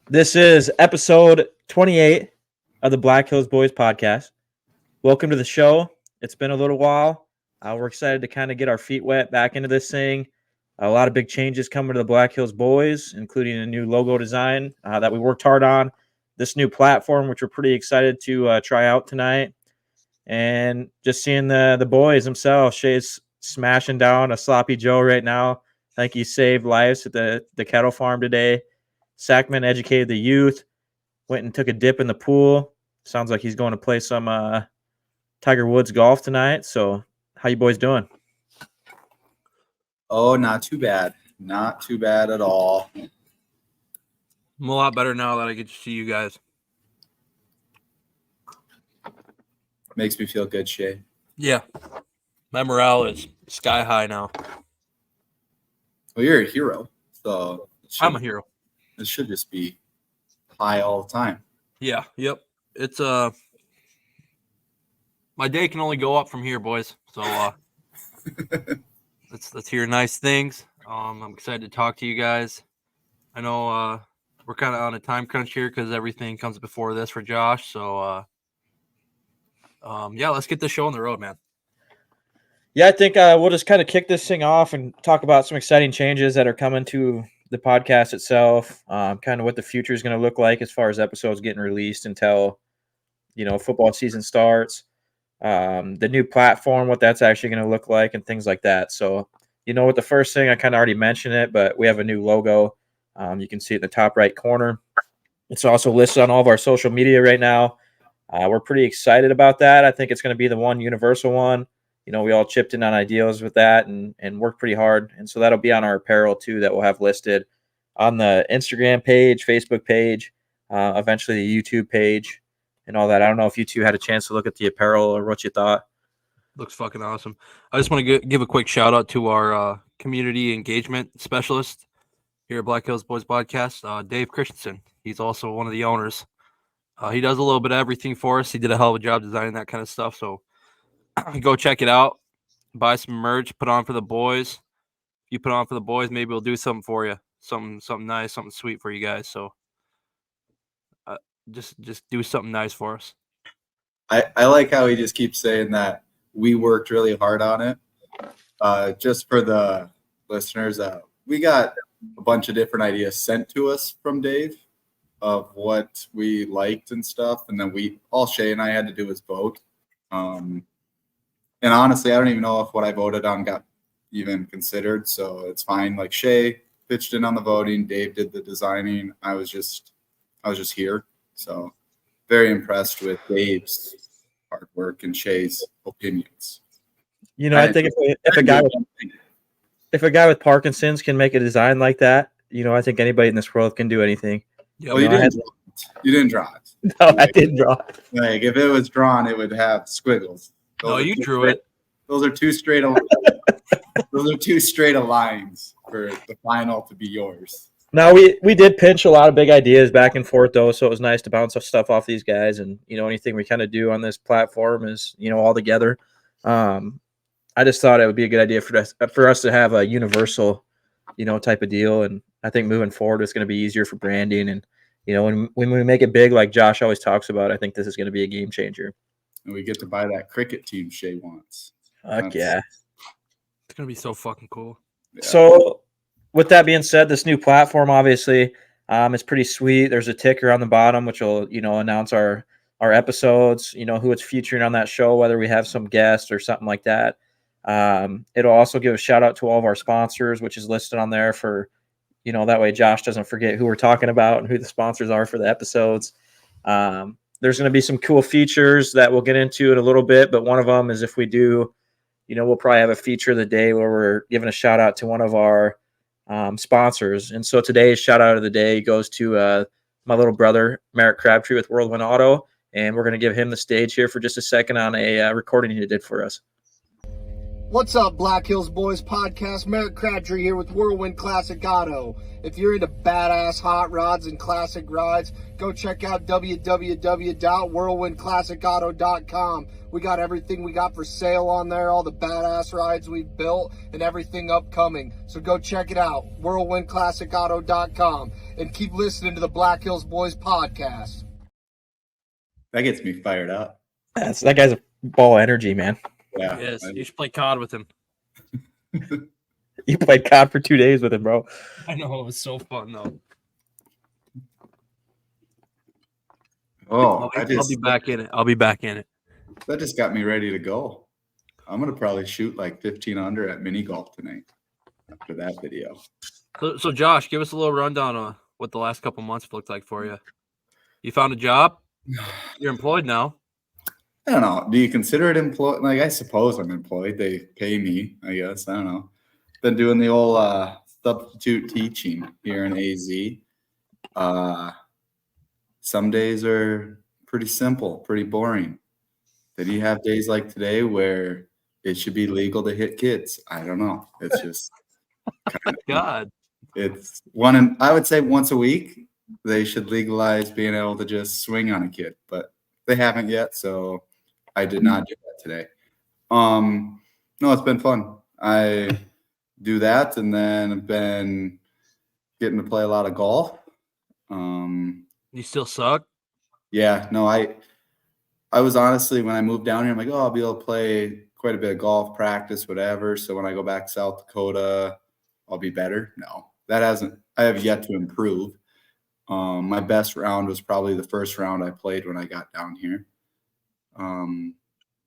This is episode 28 of the Black Hills Boys podcast. Welcome to the show. It's been a little while. We're excited to kind of get our feet wet back into this thing. A lot of big changes coming to the Black Hills Boys, including a new logo design that we worked hard on, this new platform, which we're pretty excited to try out tonight, and just seeing the boys themselves. Shay's smashing down a sloppy Joe right now. I think he saved lives at the cattle farm today. Sackman educated the youth, went and took a dip in the pool. Sounds like he's going to play some Tiger Woods golf tonight. So how you boys doing? Oh, not too bad. Not too bad at all. I'm a lot better now that I get to see you guys. Makes me feel good, Shay. Yeah. My morale is sky high now. Well, you're a hero, so I'm a hero. It should just be high all the time. Yeah, yep. It's my day can only go up from here, boys. So let's hear nice things. I'm excited to talk to you guys. I know we're kind of on a time crunch here because everything comes before this for Josh. So yeah, let's get this show on the road, man. Yeah, I think we'll just kind of kick this thing off and talk about some exciting changes that are coming to the podcast itself, kind of what the future is going to look like as far as episodes getting released until, football season starts, the new platform, what that's actually going to look like and things like that. So, with the first thing, I kind of already mentioned it, but we have a new logo. You can see it in the top right corner. It's also listed on all of our social media right now. We're pretty excited about that. I think it's going to be the one universal one. We all chipped in on ideas with that and worked pretty hard. And so that'll be on our apparel too, that we'll have listed on the Instagram page, Facebook page, eventually the YouTube page and all that. I don't know if you two had a chance to look at the apparel or what you thought. Looks fucking awesome. I just want to give a quick shout out to our community engagement specialist here at Black Hills Boys Podcast, Dave Christensen. He's also one of the owners. He does a little bit of everything for us. He did a hell of a job designing that kind of stuff. So go check it out. Buy some merch. Put on for the boys. If you put on for the boys, maybe we'll do something for you. Something nice, something sweet for you guys. So just do something nice for us. I like how he just keeps saying that we worked really hard on it. Just for the listeners, we got a bunch of different ideas sent to us from Dave of what we liked and stuff. And then all Shay and I had to do was vote. And honestly, I don't even know if what I voted on got even considered. So it's fine. Like Shay pitched in on the voting. Dave did the designing. I was just here. So very impressed with Dave's hard work and Shay's opinions. I think if a guy with Parkinson's can make a design like that, I think anybody in this world can do anything. Yep. Well, you didn't draw it. No, I didn't draw it. Like if it was drawn, it would have squiggles. You drew it. Those are two straight. Those are two straight lines for the final to be yours. Now we did pinch a lot of big ideas back and forth though, so it was nice to bounce stuff off these guys. And anything we kind of do on this platform is all together. I just thought it would be a good idea for us to have a universal, type of deal. And I think moving forward, it's going to be easier for branding. And when we make it big, like Josh always talks about, I think this is going to be a game changer. And we get to buy that cricket team Shay wants. Heck yeah. It's going to be so fucking cool. Yeah. So with that being said, this new platform, obviously, is pretty sweet. There's a ticker on the bottom, which will, announce our episodes, who it's featuring on that show, whether we have some guests or something like that. It'll also give a shout out to all of our sponsors, which is listed on there for, that way Josh doesn't forget who we're talking about and who the sponsors are for the episodes. There's going to be some cool features that we'll get into in a little bit, but one of them is if we do, we'll probably have a feature of the day where we're giving a shout out to one of our sponsors. And so today's shout out of the day goes to my little brother, Merrick Crabtree with Whirlwind Auto. And we're going to give him the stage here for just a second on a recording he did for us. What's up, Black Hills Boys podcast? Merrick Crabtree here with Whirlwind Classic Auto. If you're into badass hot rods and classic rides, go check out www.whirlwindclassicauto.com. We got everything we got for sale on there, all the badass rides we've built and everything upcoming. So go check it out, whirlwindclassicauto.com, and keep listening to the Black Hills Boys podcast. That gets me fired up. That guy's a ball of energy, man. Yeah. Yes, you should play COD with him. You played COD for 2 days with him, bro. I know, it was so fun, though. Oh, I'll be back in it. I'll be back in it. That just got me ready to go. I'm gonna probably shoot like 15 under at mini golf tonight after that video. So Josh, give us a little rundown on what the last couple months have looked like for you. You found a job? You're employed now. I don't know. Do you consider it employed? Like, I suppose I'm employed. They pay me, I guess. I don't know. Been doing the old substitute teaching here in AZ. Some days are pretty simple, pretty boring. Then you have days like today where it should be legal to hit kids. I don't know. It's just kind of, God. it's I would say once a week they should legalize being able to just swing on a kid, but they haven't yet, so I did not do that today. No, it's been fun. I do that, and then I've been getting to play a lot of golf. You still suck? Yeah, no, I was honestly, when I moved down here, I'm like, oh, I'll be able to play quite a bit of golf, practice, whatever. So when I go back to South Dakota, I'll be better. No, I have yet to improve. My best round was probably the first round I played when I got down here.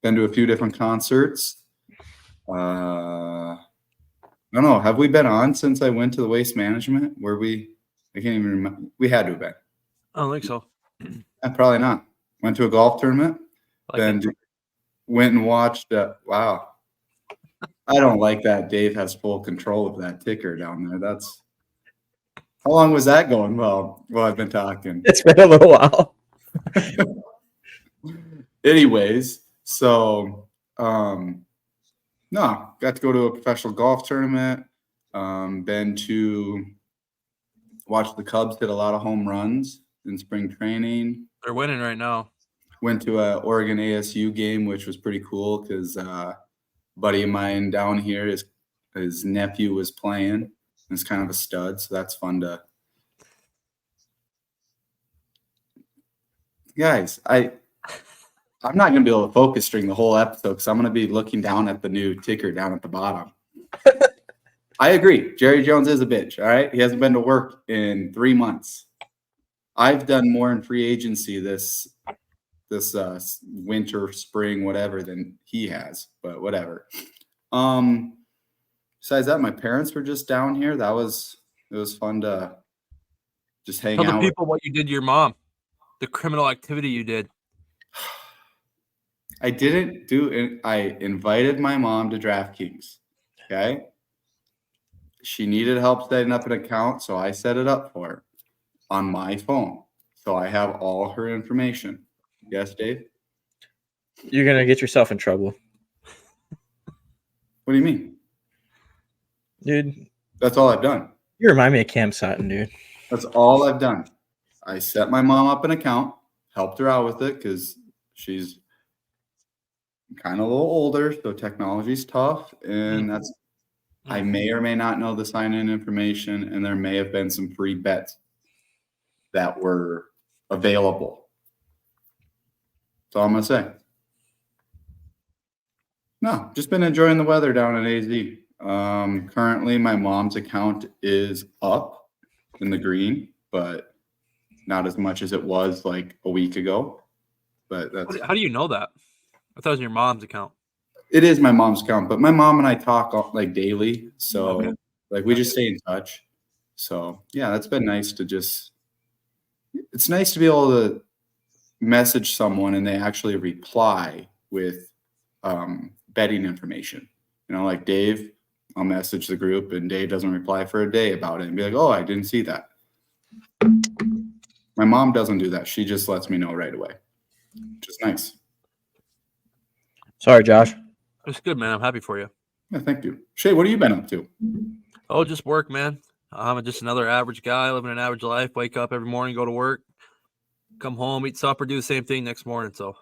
Been to a few different concerts. I don't know. Have we been on since I went to the Waste Management? I can't even remember. We had to have been. I don't think so. Probably not. Went to a golf tournament. Like Then went and watched. Wow. I don't like that Dave has full control of that ticker down there. How long was that going? Well, I've been talking. It's been a little while. Anyways, so no, got to go to a professional golf tournament. Been to watch the Cubs hit a lot of home runs in spring training. They're winning right now. Went to a Oregon ASU game, which was pretty cool because a buddy of mine down here, his nephew was playing. It's kind of a stud, so that's fun to. Guys, I'm not going to be able to focus during the whole episode because I'm going to be looking down at the new ticker down at the bottom. I agree. Jerry Jones is a bitch, all right? He hasn't been to work in 3 months. I've done more in free agency this winter, spring, whatever, than he has, but whatever. Besides that, my parents were just down here. It was fun to just hang out. Tell the people what you did to your mom, the criminal activity you did. I didn't do it. I invited my mom to DraftKings. Okay. She needed help setting up an account, so I set it up for her on my phone. So I have all her information. Yes, Dave? You're going to get yourself in trouble. What do you mean? Dude, That's all I've done. you remind me of Cam Sutton, dude. That's all I've done. I set my mom up an account, helped her out with it because she's kind of a little older, so technology's tough. And I may or may not know the sign-in information, and there may have been some free bets that were available. That's all I'm going to say. No, just been enjoying the weather down in AZ. Currently, my mom's account is up in the green, but not as much as it was like a week ago. But How do you know that? I thought it was your mom's account. it is my mom's account, but my mom and I talk like daily, so Okay. like we just stay in touch. So yeah, that's been nice to it's nice to be able to message someone and they actually reply with betting information. You know, like Dave, I'll message the group and Dave doesn't reply for a day about it and be like, oh, I didn't see that. My mom doesn't do that. She just lets me know right away, which is nice. Sorry, Josh. It's good, man. I'm happy for you. Yeah, thank you. Shay, what have you been up to? Oh, just work, man. I'm just another average guy living an average life. Wake up every morning, go to work, come home, eat supper, do the same thing next morning. So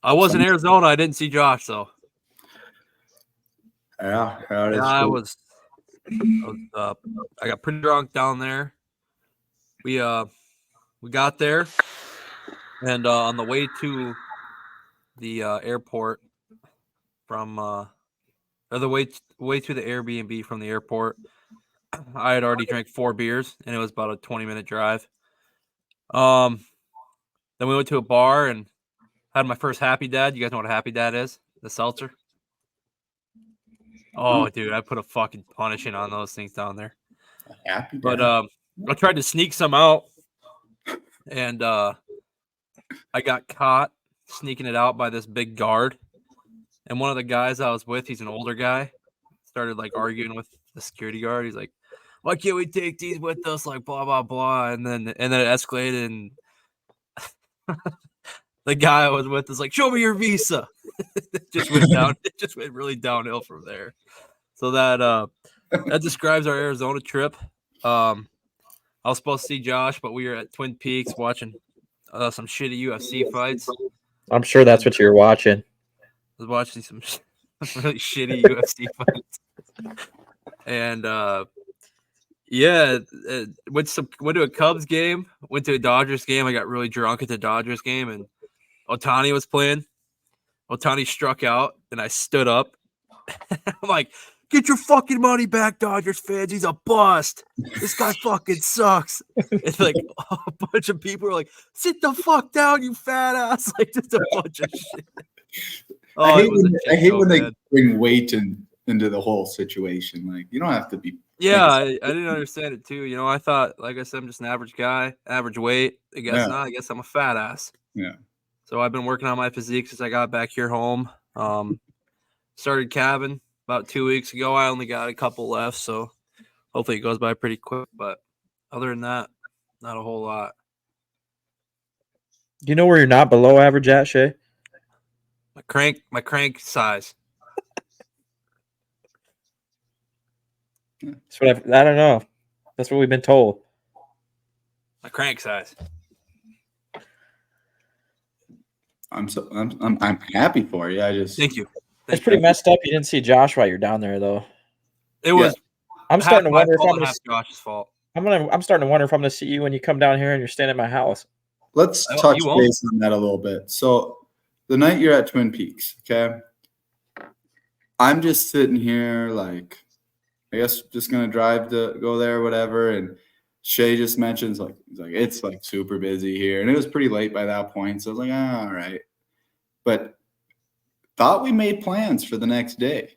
I was in Arizona. I didn't see Josh, so Yeah, that is I true. was I got pretty drunk down there. We got there, and on the way to the airport from or the way to the Airbnb from the airport, I had already drank 4 beers, and it was about a 20-minute drive. Then we went to a bar and had my first Happy Dad. You guys know what a Happy Dad is? The seltzer. Oh, dude, I put a fucking punishing on those things down there. Happy But Dad. I tried to sneak some out, and I got caught sneaking it out by this big guard. And one of the guys I was with, he's an older guy, started like arguing with the security guard. He's like, "Why can't we take these with us?" Like blah blah blah. And then it escalated, and the guy I was with is like, "Show me your visa." It just went down. It just went really downhill from there. So that describes our Arizona trip. I was supposed to see Josh, but we were at Twin Peaks watching some shitty UFC fights. I'm sure that's what you're watching. I was watching some really shitty UFC fights, and went to a Cubs game, went to a Dodgers game. I got really drunk at the Dodgers game, and Ohtani was playing. Ohtani struck out, and I stood up. I'm like, "Get your fucking money back, Dodgers fans. He's a bust. This guy fucking sucks." It's like a bunch of people are like, "Sit the fuck down, you fat ass!" Like just a bunch of shit. Oh, I I hate when they bring weight into the whole situation. Like, you don't have to be. Yeah, I didn't understand it too. You know, I thought, like I said, I'm just an average guy, average weight. I guess not. I guess I'm a fat ass. Yeah. So I've been working on my physique since I got back here home. Started calving about 2 weeks ago. I only got a couple left, so hopefully it goes by pretty quick. But other than that, not a whole lot. Do you know where you're not below average at, Shay? My crank size. That's what I don't know. That's what we've been told. My crank size. I'm happy for you. I just Thank you. It's pretty messed up. You didn't see Josh while you're down there, though. It was. I'm starting to wonder if I'm gonna. Half Josh's fault. I'm starting to wonder if I'm gonna see you when you come down here and you're staying at my house. let's touch base on that a little bit. So the night you're at Twin Peaks, okay? I'm just sitting here like, I guess just gonna drive to go there or whatever. And Shay just mentions it's like super busy here. And it was pretty late by that point. So I was like, all right. But thought we made plans for the next day.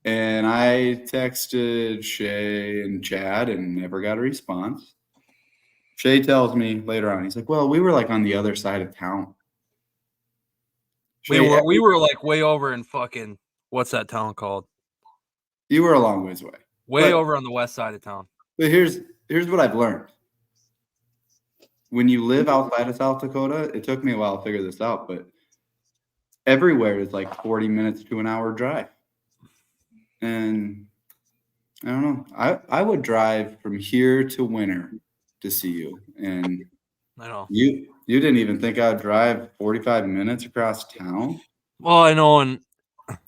And I texted Shay and Chad and never got a response. Shay tells me later on, he's like, well, we were like on the other side of town. We were like way over in fucking, what's that town called? You were a long ways away. Way over on the west side of town. But here's what I've learned. When you live outside of South Dakota, it took me a while to figure this out, but everywhere is like 40 minutes to an hour drive. And I don't know. I would drive from here to Winter to see you. And I know. You didn't even think I would drive 45 minutes across town? Well, I know, and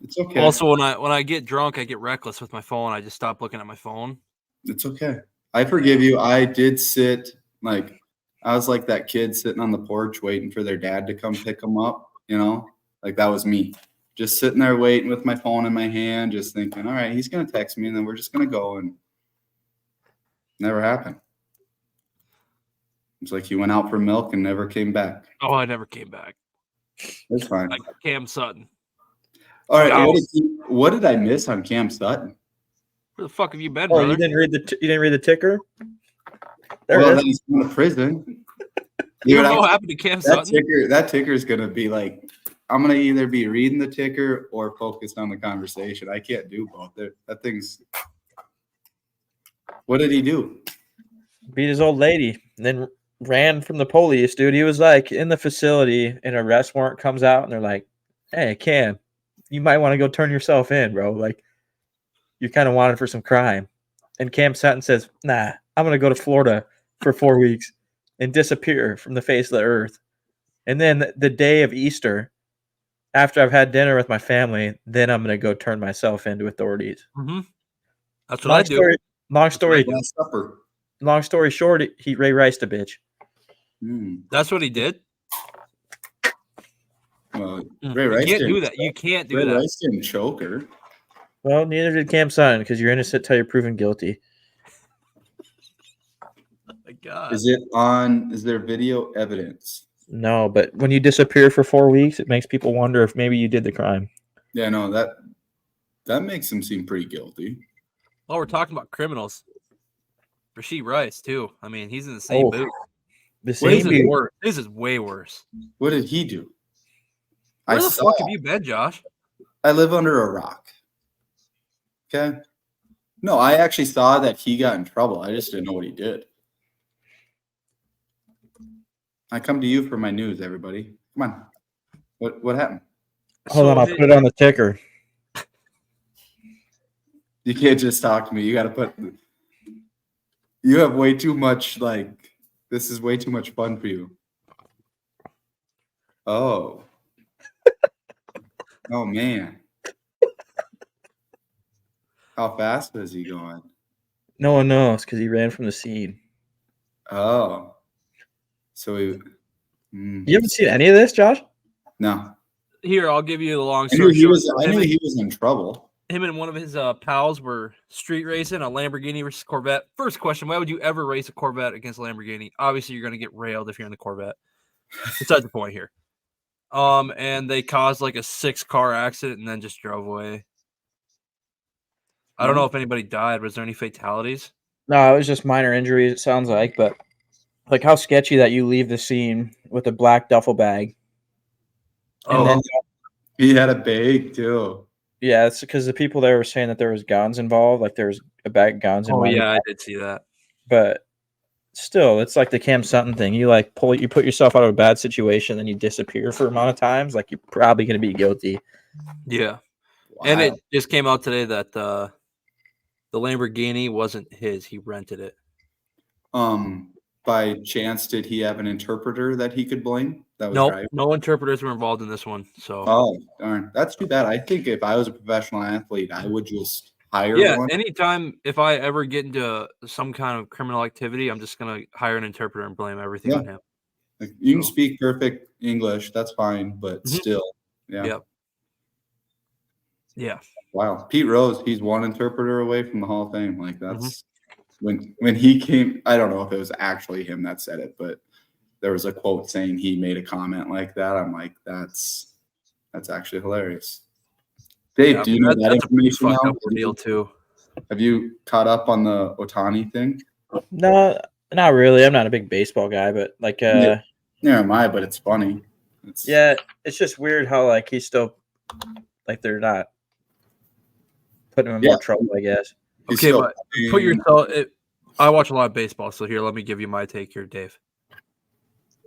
it's okay. Also, when I get drunk, I get reckless with my phone. I just stop looking at my phone. It's okay. I forgive you. I did sit like I was like that kid sitting on the porch waiting for their dad to come pick them up, you know? Like that was me. Just sitting there waiting with my phone in my hand, just thinking, all right, he's going to text me and then we're just going to go, and never happened. It's like he went out for milk and never came back. Oh, I never came back. That's fine. Like Cam Sutton. All right, what did I miss on Cam Sutton? Where the fuck have you been, brother? You didn't read the ticker? Then he's going to prison. You know what happened to Cam Sutton? That ticker is going to be like, I'm going to either be reading the ticker or focused on the conversation. I can't do both. That thing's. What did he do? Beat his old lady and then ran from the police, dude. He was like in the facility, and an arrest warrant comes out, and they're like, "Hey, Cam, you might want to go turn yourself in, bro. Like, you're kind of wanted for some crime. And Cam Sutton says, nah, I'm going to go to Florida for 4 weeks and disappear from the face of the earth. And then the day of Easter, after I've had dinner with my family, then I'm going to go turn myself into authorities. Mm-hmm. That's what I do. Last Supper. Long story short, he Ray Riced a bitch. That's what he did. Well, You can't do that. You can't do Ray that. Rice didn't choke her. Well, neither did Cam Sutton because you're innocent till you're proven guilty. Oh my God. Is there video evidence? No, but when you disappear for 4 weeks, it makes people wonder if maybe you did the crime. Yeah, no, that makes him seem pretty guilty. Well, we're talking about criminals. Rashee Rice, too. I mean, he's in the same boat. The This same is worse. This is way worse. What did he do? Where the fuck have you been, Josh? I live under a rock. Okay. No, I actually saw that he got in trouble. I just didn't know what he did. I come to you for my news, everybody. Come on. What happened? Hold on, I'll put it on the ticker. You can't just talk to me. You got to put. You have way too much. This is way too much fun for you. Oh. Oh man. How fast was he going? No one knows because he ran from the scene. Oh. So he. You haven't seen any of this, Josh? No. Here, I'll give you the long I knew story he short. was in trouble. Him and one of his pals were street racing a Lamborghini versus Corvette. First question: why would you ever race a Corvette against a Lamborghini? Obviously, you're going to get railed if you're in the Corvette. Besides the point here. And they caused like a 6-car accident and then just drove away. I don't know if anybody died. Was there any fatalities? No, it was just minor injuries, it sounds like. But like, how sketchy that you leave the scene with a black duffel bag. And then he had a bag too. Yeah, it's because the people there were saying that there was guns involved, like there was a bag of guns. Oh yeah, I did see that. But still, it's like the Cam Sutton thing. You like you put yourself out of a bad situation, then you disappear for a amount of times. Like, you're probably going to be guilty. Yeah, Wow. and it just came out today that the Lamborghini wasn't his; he rented it. By chance, did he have an interpreter that he could blame? That was right. No interpreters were involved in this one. So, oh darn, that's too bad. I think if I was a professional athlete, I would just hire one. Anytime if I ever get into some kind of criminal activity, I'm just gonna hire an interpreter and blame everything on him. Like, you can speak perfect English, that's fine, but still, yeah. Wow, Pete Rose, he's one interpreter away from the Hall of Fame. Like, that's when he came. I don't know if it was actually him that said it, but there was a quote saying he made a comment like that. I'm like, that's actually hilarious. Dave, do you know that information now? Deal too. Have you caught up on the Ohtani thing? No, not really. I'm not a big baseball guy, but like, neither am I. But it's funny. It's just weird how like he's still like they're not putting him in more trouble, I guess. Okay, but put yourself. I watch a lot of baseball, so here, let me give you my take here, Dave.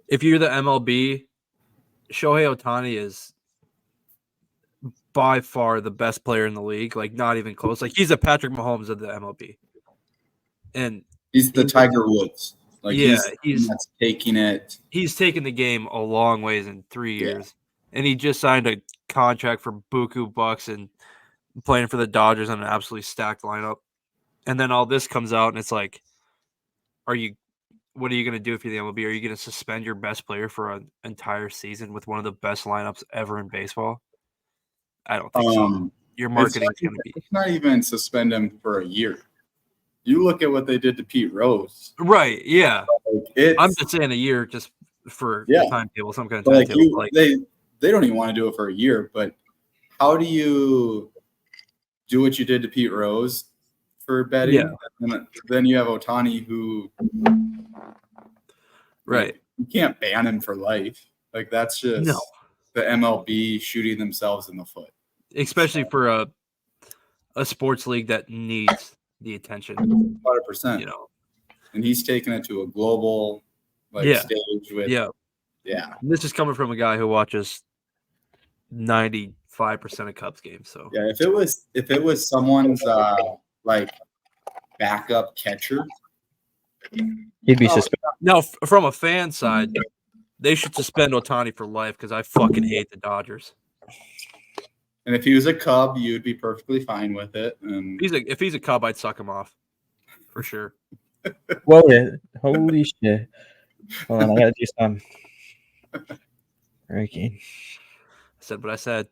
If you're the MLB, Shohei Ohtani is by far the best player in the league. Like, not even close. Like, he's a Patrick Mahomes of the MLB, and he's the Tiger Woods. Like, he's taking it. He's taken the game a long ways in 3 years, and he just signed a contract for buku bucks and playing for the Dodgers on an absolutely stacked lineup. And then all this comes out, and it's like, what are you going to do if you're the MLB? Are you going to suspend your best player for an entire season with one of the best lineups ever in baseball? I don't think so. Your marketing is going to be. It's not even suspend him for a year. You look at what they did to Pete Rose. Right, yeah. Like, I'm just saying a year just for the timetable, some kind of timetable. They don't even want to do it for a year, but how do you do what you did to Pete Rose for betting? Yeah. And then you have Ohtani who you can't ban him for life. Like, that's just the MLB shooting themselves in the foot. Especially for a sports league that needs the attention. 100%. You know. And he's taking it to a global stage with And this is coming from a guy who watches 95% 5% of Cubs games. So Yeah, if it was someone's like backup catcher, He'd be suspended. now from a fan side, they should suspend Ohtani for life because I fucking hate the Dodgers. and if he was a Cub, you'd be perfectly fine with it. And If he's a Cub, I'd suck him off for sure. Whoa, holy shit. Hold on, I gotta do some breaking. I said what I said.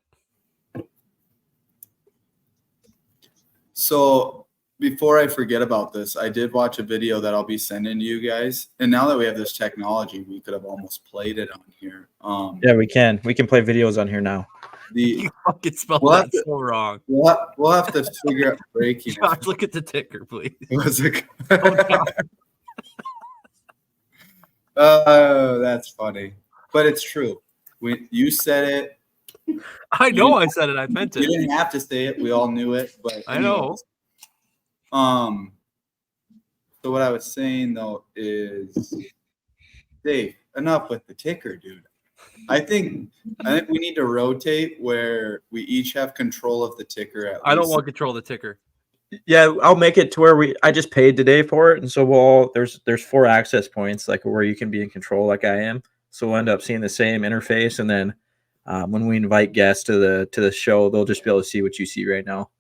so before I forget about this, I did watch a video that I'll be sending to you guys. And now that we have this technology, we could have almost played it on here. Yeah, we can. We can play videos on here now. You fucking spelled We'll have that to- so wrong. we'll have to figure out breaking. Josh, look at the ticker, please. Was it? Oh, God. Oh, that's funny, but it's true. You said it. I know I said it. I meant You it. didn't have to say it. We all knew it. But I know. anyways, So what I was saying though is, Dave, enough with the ticker, dude. I think we need to rotate where we each have control of the ticker. At I don't least. want control of the ticker. Yeah, I'll make it to where I just paid today for it, and so there's 4 access points like where you can be in control like I am. So we'll end up seeing the same interface, and then when we invite guests to the show, they'll just be able to see what you see right now.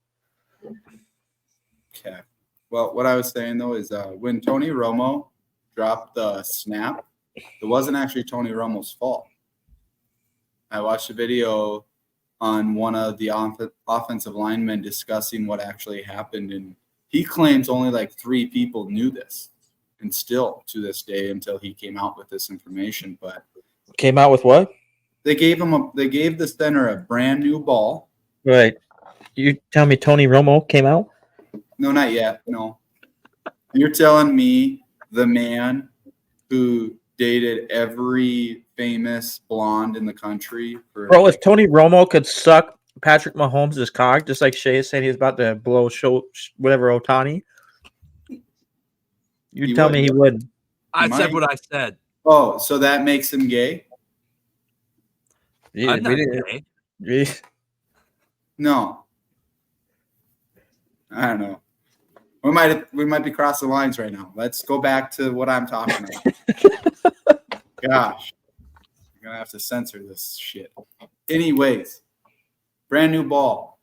Okay. Well, what I was saying though is when Tony Romo dropped the snap, it wasn't actually Tony Romo's fault. I watched a video on one of the offensive linemen discussing what actually happened, and he claims only like 3 people knew this, and still to this day until he came out with this information. But Came out with what? they gave the center a brand new ball. Right. You tell me Tony Romo came out? No, not yet. No. You're telling me the man who dated every famous blonde in the country for Bro, if Tony Romo could suck Patrick Mahomes' cock, just like Shay is saying he's about to blow whatever Ohtani, you He tell would. me he would. I Mine- said what I said. Oh, so that makes him gay? I'm not gay. No. I don't know. We might be crossing lines right now. Let's go back to what I'm talking about. Gosh. I'm gonna have to censor this shit. Anyways, brand new ball.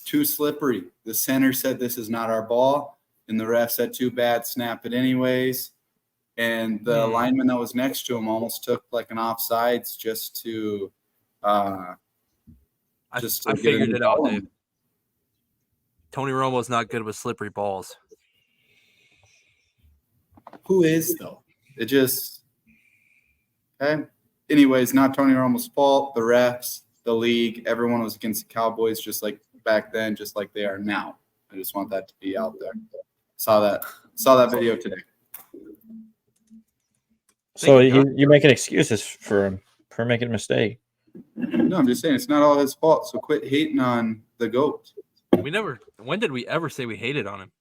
Too slippery. The center said this is not our ball, and the ref said too bad, snap it anyways. And the lineman that was next to him almost took like an offsides just to I get figured a it out, ball. Dave. Tony Romo's not good with slippery balls. Who is though? It just okay. Anyways, not Tony Romo's fault. The refs, the league, everyone was against the Cowboys just like back then, just like they are now. I just want that to be out there. Saw that video today. So Thank you, you're making excuses for him for making a mistake. No, I'm just saying it's not all his fault. So quit hating on the GOAT. When did we ever say we hated on him?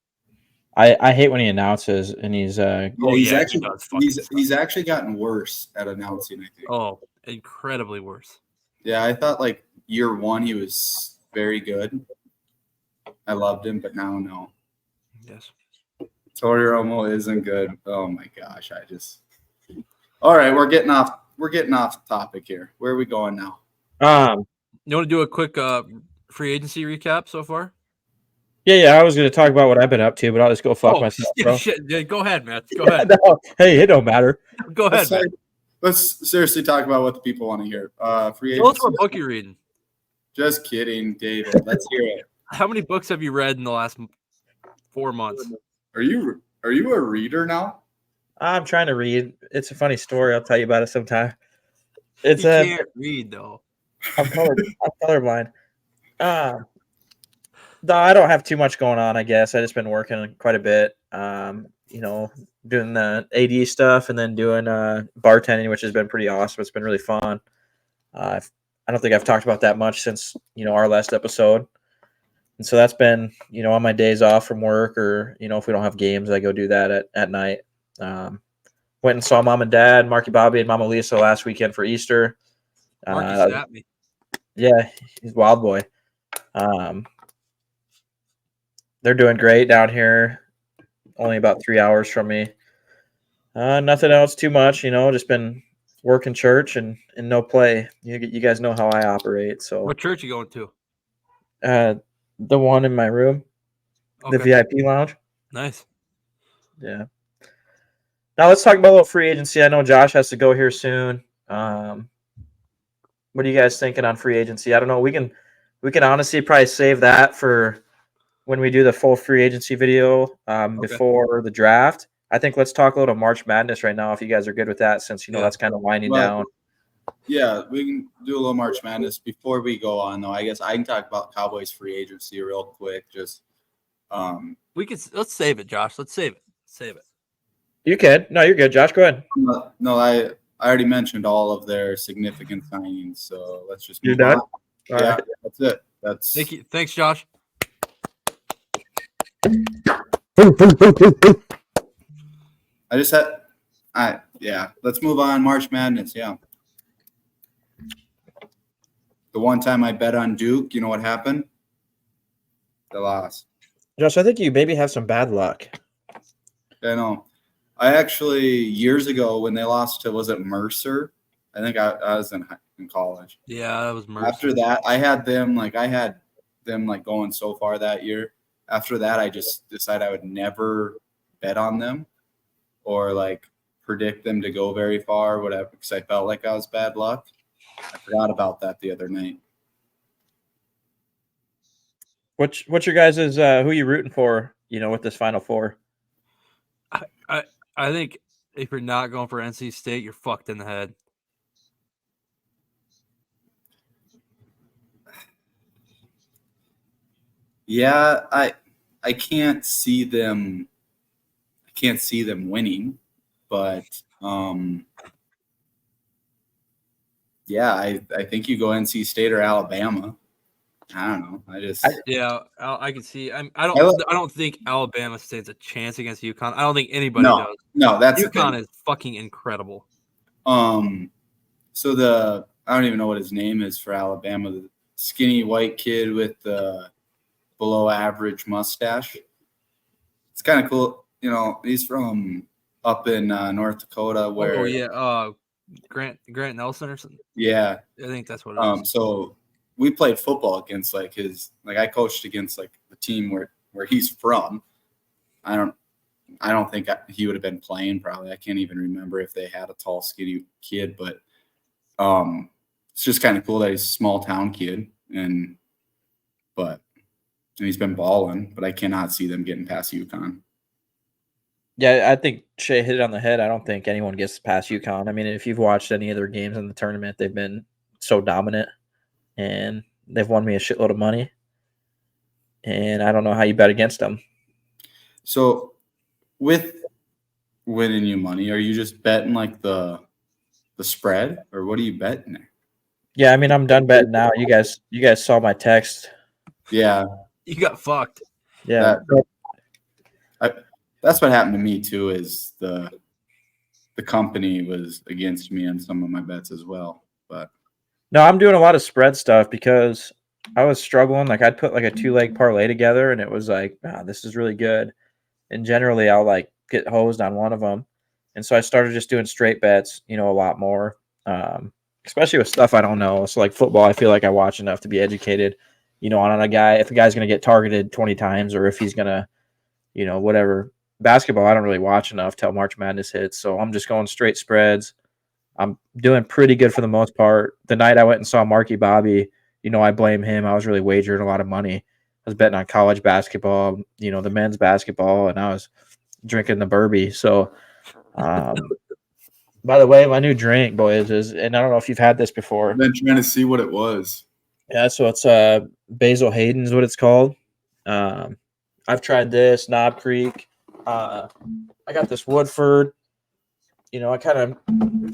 I hate when he announces and he's Yeah, Oh, he's yeah, he actually does fucking suck. he's actually gotten worse at announcing, I think. Oh, incredibly worse. Yeah, I thought like year 1 he was very good. I loved him, but now no. Yes. Tony Romo isn't good. Oh my gosh, all right, we're getting off topic here. Where are we going now? You want to do a quick free agency recap so far? Yeah, I was gonna talk about what I've been up to, but I'll just go fuck myself, yeah, bro. shit. Yeah, go ahead, man. Go ahead. No, hey, it don't matter. Go ahead, man. Let's seriously talk about what the people want to hear. Free Tell us agency. what book you're reading. Just kidding, David. Let's hear it. How many books have you read in the last 4 months? Are you a reader now? I'm trying to read. It's a funny story. I'll tell you about it sometime. It's You a can't read though. I'm colorblind. No, I don't have too much going on, I guess. I just been working quite a bit. Doing the AD stuff and then doing bartending, which has been pretty awesome. It's been really fun. I don't think I've talked about that much since, our last episode. And so that's been, on my days off from work or, if we don't have games, I go do that at night. Went and saw Mom and Dad, Marky Bobby and Mama Lisa last weekend for Easter. Marky snapped me. Yeah, he's Wild Boy. They're doing great down here. Only about 3 hours from me. Nothing else too much, just been working church and no play. You guys know how I operate. So What church you going to? the one in my room, the Okay. VIP lounge. Nice. Yeah. Now let's talk about a little free agency. I know Josh has to go here soon. What are you guys thinking on free agency? I don't know. We can honestly probably save that for when we do the full free agency video before the draft. I think let's talk a little March Madness right now if you guys are good with that, since that's kind of winding down. Yeah, we can do a little March Madness. Before we go on, though, I guess I can talk about Cowboys free agency real quick. Just let's save it, Josh. Let's save it. Save it. You can. No, you're good, Josh. Go ahead. No, I already mentioned all of their significant signings, so let's just You're move done? on. All Yeah, right. that's it. That's Thank you. Thanks, Josh. I just had let's move on. March Madness, yeah. The one time I bet on Duke, you know what happened? They lost. Josh, I think you maybe have some bad luck. I know. I actually, years ago when they lost to, was it Mercer? I think I was in college. Yeah, that was Mercer. After that, I had them going so far that year. After that, I just decided I would never bet on them or predict them to go very far, whatever, because I felt like I was bad luck. I forgot about that the other night. What's your guys' who you rooting for, with this Final Four? I think if you're not going for NC State, you're fucked in the head. Yeah, I can't see them. I can't see them winning, but yeah, I think you go NC State or Alabama. I don't know. I can see. I don't think Alabama stands a chance against UConn. I don't think anybody does. No, that's UConn is fucking incredible. So I don't even know what his name is for Alabama. The skinny white kid with the below average mustache. It's kind of cool. He's from up in North Dakota where. Grant Nelson or something. Yeah, I think that's what it is. So we played football against I coached against the team where he's from. I don't think he would have been playing probably. I can't even remember if they had a tall, skinny kid, but it's just kind of cool that he's a small town kid and he's been balling, but I cannot see them getting past UConn. Yeah, I think Shea hit it on the head. I don't think anyone gets past UConn. I mean, if you've watched any of their games in the tournament, they've been so dominant, and they've won me a shitload of money. And I don't know how you bet against them. So, with winning you money, are you just betting the spread, or what are you betting there? Yeah, I mean, I'm done betting now. You guys saw my text. Yeah, you got fucked. Yeah. That's what happened to me too. Is the company was against me on some of my bets as well. But no, I'm doing a lot of spread stuff because I was struggling. I'd put a 2-leg parlay together, and it was this is really good. And generally, I'll get hosed on one of them, and so I started just doing straight bets. A lot more, especially with stuff I don't know. So football, I feel like I watch enough to be educated. On a guy, if a guy's going to get targeted 20 times, or if he's going to, whatever. Basketball, I don't really watch enough till March Madness hits, so I'm just going straight spreads. I'm doing pretty good for the most part. The night I went and saw Marky Bobby, I blame him. I was really wagering a lot of money. I was betting on college basketball, the men's basketball, and I was drinking the Burby. So, by the way, my new drink, boys, is, and I don't know if you've had this before. I've been trying to see what it was. Yeah, so it's Basil Hayden is what it's called. I've tried this, Knob Creek. I got this Woodford. I kind of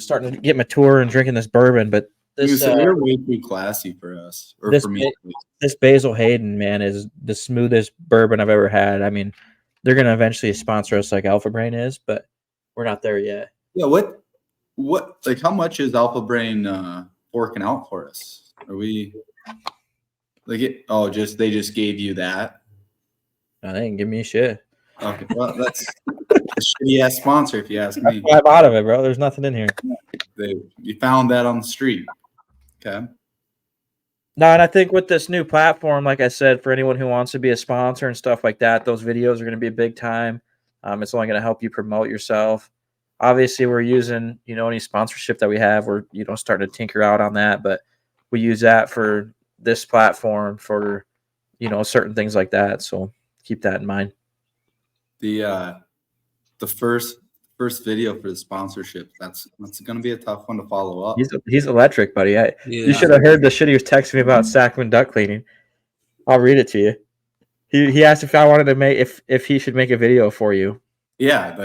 starting to get mature and drinking this bourbon, but this you're way too classy for us, or for me. This Basil Hayden, man, is the smoothest bourbon I've ever had. I mean, they're gonna eventually sponsor us like Alpha Brain is, but we're not there yet. Yeah, what how much is Alpha Brain forking out for us? Are we They just gave you that. No, they didn't give me shit. Okay, well, that's a shitty ass sponsor, if you ask That's me. why I'm out of it, bro. There's nothing in here. You found that on the street. Okay. No, and I think with this new platform, like I said, for anyone who wants to be a sponsor and stuff like that, those videos are going to be big time. It's only going to help you promote yourself. Obviously, we're using, any sponsorship that we have, we're, starting to tinker out on that, but we use that for this platform for, certain things like that. So keep that in mind. The first video for the sponsorship, that's going to be a tough one to follow up. He's electric, buddy. You should have heard the shit he was texting me about Sacman duck cleaning. I'll read it to you. He asked if I wanted to if he should make a video for you. Yeah,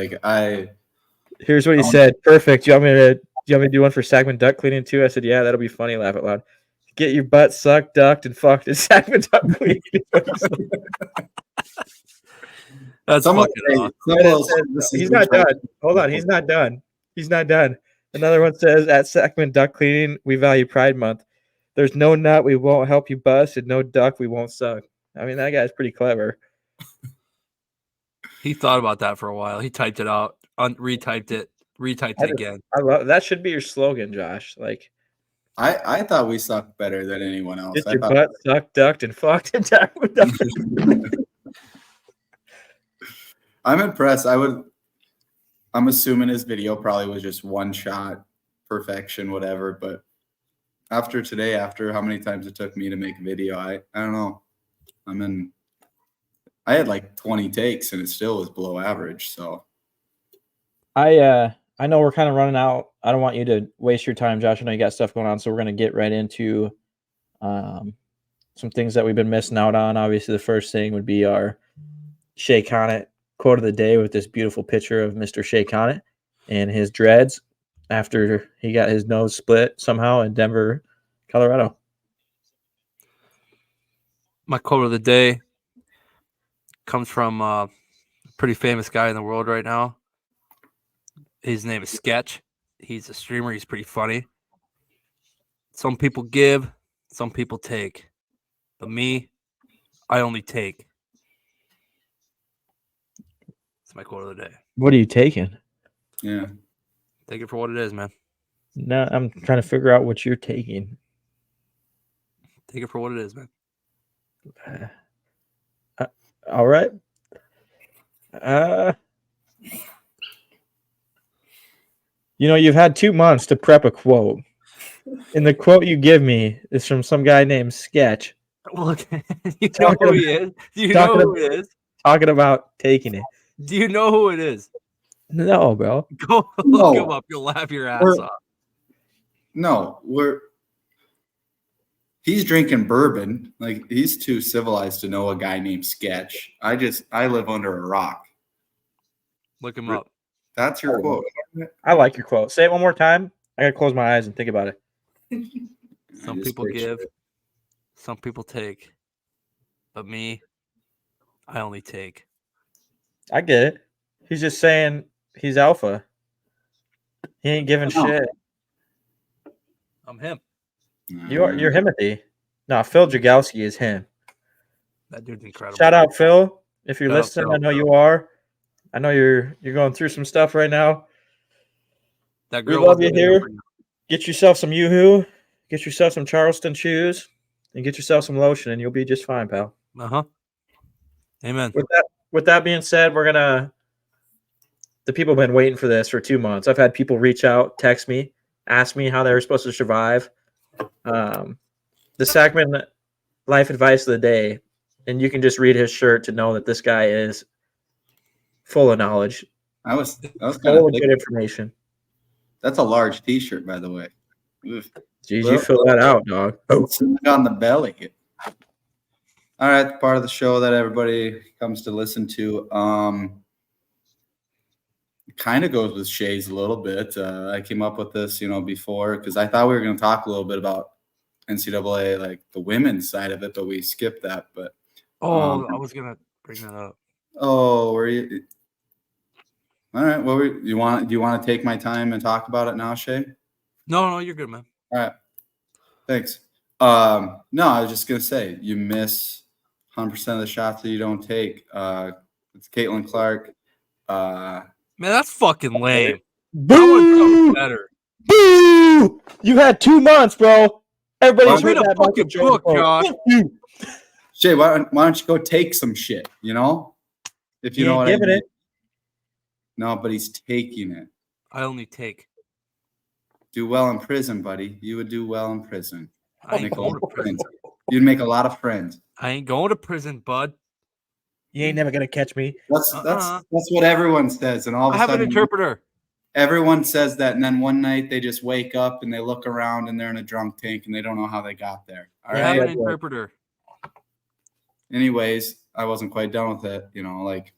Here's what he said. Perfect. Do you want me to do one for Sacman duck cleaning too? I said, yeah, that'll be funny. Laugh out loud. Get your butt sucked, ducked, and fucked at Sacman duck cleaning. That's fucking awesome. He's not done. Hold on. He's not done. Another one says, at Sacman duck cleaning, we value Pride Month. There's no nut we won't help you bust, and no duck we won't suck. I mean, that guy's pretty clever. He thought about that for a while. He typed it out, retyped it again. I love that. Should be your slogan, Josh. Like, I thought we sucked better than anyone else. Get your butt sucked, ducked, and fucked. I'm impressed. I'm assuming his video probably was just one shot, perfection, whatever. But after today, after how many times it took me to make a video, I don't know. I had like 20 takes and it still was below average. So I know we're kind of running out. I don't want you to waste your time, Josh. I know you got stuff going on, so we're gonna get right into some things that we've been missing out on. Obviously, the first thing would be our Shay Connett quote of the day with this beautiful picture of Mr. Shay Connett and his dreads after he got his nose split somehow in Denver, Colorado. My quote of the day comes from a pretty famous guy in the world right now. His name is Sketch. He's a streamer. He's pretty funny. Some people give, some people take. But me, I only take. That's my quote of the day. What are you taking? Yeah. Take it for what it is, man. No, I'm trying to figure out what you're taking. Take it for what it is, man. All right. You've had 2 months to prep a quote. And the quote you give me is from some guy named Sketch. Look, you know who he is? Do you know who it is? Talking about taking it. Do you know who it is? No, bro. Go look him up. You'll laugh your ass off. No, he's drinking bourbon. Like, he's too civilized to know a guy named Sketch. I live under a rock. Look him up. That's your quote. I like your quote. Say it one more time. I gotta close my eyes and think about it. Some people give, some people take. But me, I only take. I get it. He's just saying he's alpha. He ain't giving shit. I'm him. You're Himothy. No, Phil Jagalski is him. That dude's incredible. Shout out, Phil. If you're Shout out, listening, Phil. I know you are. I know you're going through some stuff right now. That We girl love was you there here. for you. Get yourself some Yoo-Hoo. Get yourself some Charleston shoes. And get yourself some lotion, and you'll be just fine, pal. Uh-huh. Amen. With that being said, the people have been waiting for this for 2 months. I've had people reach out, text me, ask me how they were supposed to survive. The Sacman life advice of the day, and you can just read his shirt to know that this guy is full of knowledge, I was kind full of of thinking, good information. that's a large T-shirt, by the way. Oof. Jeez, you fill that out, dog. Oh, Snug on the belly. All right, part of the show that everybody comes to listen to. Kind of goes with Shay's a little bit. I came up with this, before because I thought we were going to talk a little bit about NCAA, like the women's side of it, but we skipped that. But I was gonna bring that up. oh, were you? All right. Well, do you want to take my time and talk about it now, Shay? No, you're good, man. All right. Thanks. No, I was just gonna say you miss 100% of the shots that you don't take. It's Caitlin Clark. Man, that's fucking lame. That Boo! one's better. Boo! You had 2 months, bro. Everybody's Read heard a that fucking Michael Jordan book, quote. Josh. You Shay, why don't you go take some shit? You know, if you know ain't what I giving mean. it. No, but he's taking it. I only take. Do well in prison, buddy. You would do well in prison. I ain't Make a going lot to of prison. friends. You'd make a lot of friends. I ain't going to prison, bud. You ain't never gonna catch me. That's what everyone says, and all of I a have an sudden, interpreter. everyone says that, and then one night they just wake up and they look around and they're in a drunk tank and they don't know how they got there. All I right. have an interpreter. Anyways, I wasn't quite done with it. You know, like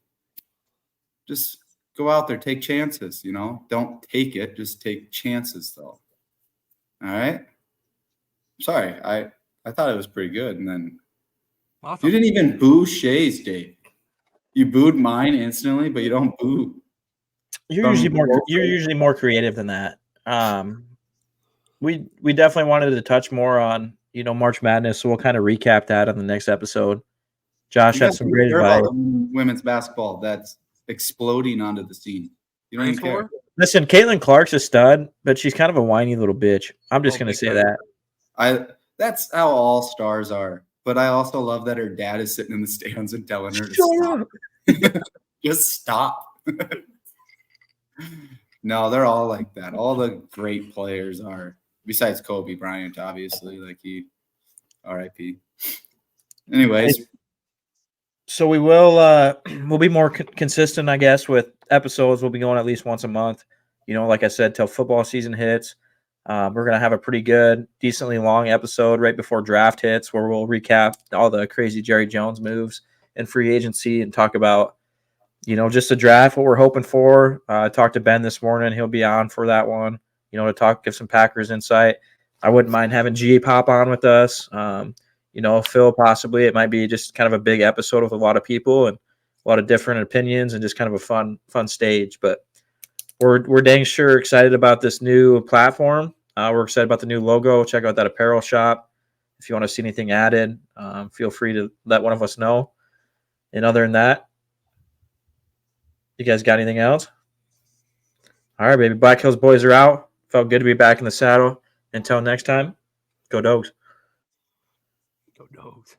just go out there, take chances. You know, don't take it, just take chances, though. All right. Sorry, I thought it was pretty good, and then Awesome. you didn't even boo Shay's, Dave. You booed mine instantly, but you don't boo. You're usually more creative than that. We definitely wanted to touch more on March Madness, so we'll kind of recap that on the next episode. Josh You had guys some don't great care about advice. women's basketball that's exploding onto the scene. You don't even care. Transformer? Listen, Caitlin Clark's a stud, but she's kind of a whiny little bitch. I'm just Oh, gonna big say time. that. That's how all stars are. But I also love that her dad is sitting in the stands and telling her to Shut stop. Just stop. No, they're all like that. All the great players are, besides Kobe Bryant, obviously. Like he, R.I.P. Anyways, So we will we'll be more consistent, I guess, with episodes. We'll be going at least once a month. Like I said, till football season hits. We're gonna have a pretty good, decently long episode right before draft hits, where we'll recap all the crazy Jerry Jones moves and free agency and talk about just the draft, what we're hoping for. I talked to Ben this morning; he'll be on for that one. To give some Packers insight. I wouldn't mind having G pop on with us. Phil possibly. It might be just kind of a big episode with a lot of people and a lot of different opinions and just kind of a fun stage. But we're dang sure excited about this new platform. We're excited about the new logo. Check out that apparel shop. If you want to see anything added, feel free to let one of us know. And other than that, you guys got anything else? All right, baby. Black Hills boys are out. Felt good to be back in the saddle. Until next time, go Dogs. Go Dogs.